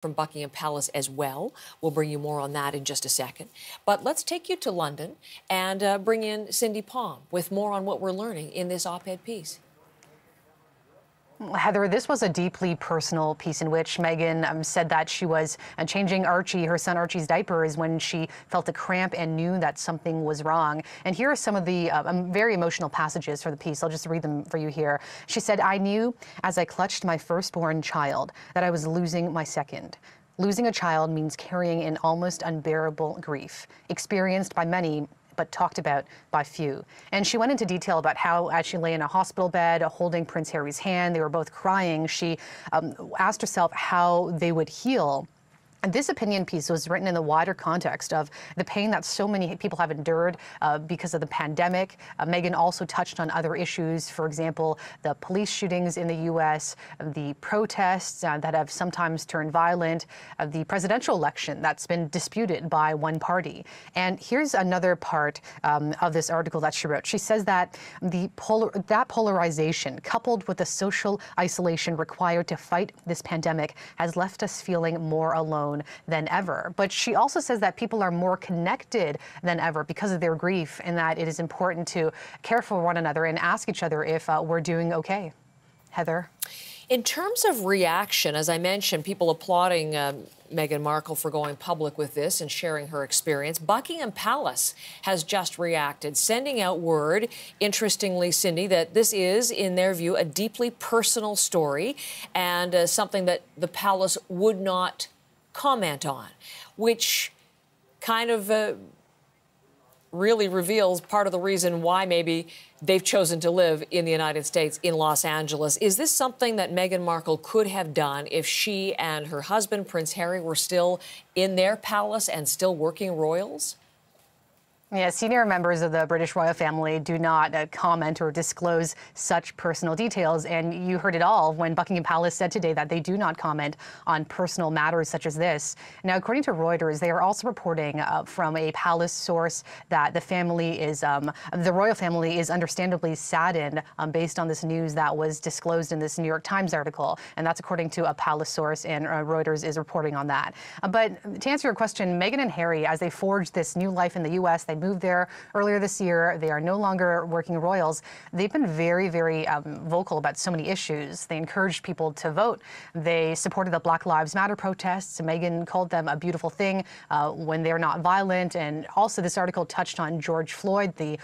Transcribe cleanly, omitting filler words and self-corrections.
from Buckingham Palace as well. We'll bring you more on that in just a second. But let's take you to London and bring in Cindy Palm with more on what we're learning in this op-ed piece. Heather, this was a deeply personal piece in which Meghan said that she was changing Archie, her son Archie's diapers, when she felt a cramp and knew that something was wrong. And here are some of the very emotional passages for the piece. I'll just read them for you here. She said, "I knew as I clutched my firstborn child that I was losing my second. Losing a child means carrying an almost unbearable grief, experienced by many, but talked about by few." And she went into detail about how, as she lay in a hospital bed holding Prince Harry's hand, they were both crying. She asked herself how they would heal. And this opinion piece was written in the wider context of the pain that so many people have endured because of the pandemic. Meghan also touched on other issues, for example, the police shootings in the U.S., the protests that have sometimes turned violent, the presidential election that's been disputed by one party. And here's another part of this article that she wrote. She says that that polarization, coupled with the social isolation required to fight this pandemic, has left us feeling more alone than ever. But she also says that people are more connected than ever because of their grief, and that it is important to care for one another and ask each other if we're doing okay. Heather? In terms of reaction, as I mentioned, people applauding Meghan Markle for going public with this and sharing her experience. Buckingham Palace has just reacted, sending out word, interestingly, Cindy, that this is, in their view, a deeply personal story and something that the palace would not comment on, which kind of really reveals part of the reason why maybe they've chosen to live in the United States, in Los Angeles. Is this something that Meghan Markle could have done if she and her husband, Prince Harry, were still in their palace and still working royals? Yeah, senior members of the British royal family do not comment or disclose such personal details. And you heard it all when Buckingham Palace said today that they do not comment on personal matters such as this. Now, according to Reuters, they are also reporting from a palace source that the royal family is understandably saddened based on this news that was disclosed in this New York Times article. And that's according to a palace source, and Reuters is reporting on that. But to answer your question, Meghan and Harry, as they forged this new life in the U.S., they moved there earlier this year. They are no longer working royals. They've been very, very vocal about so many issues. They encouraged people to vote. They supported the Black Lives Matter protests. Meghan called them a beautiful thing when they're not violent. And also this article touched on George Floyd, the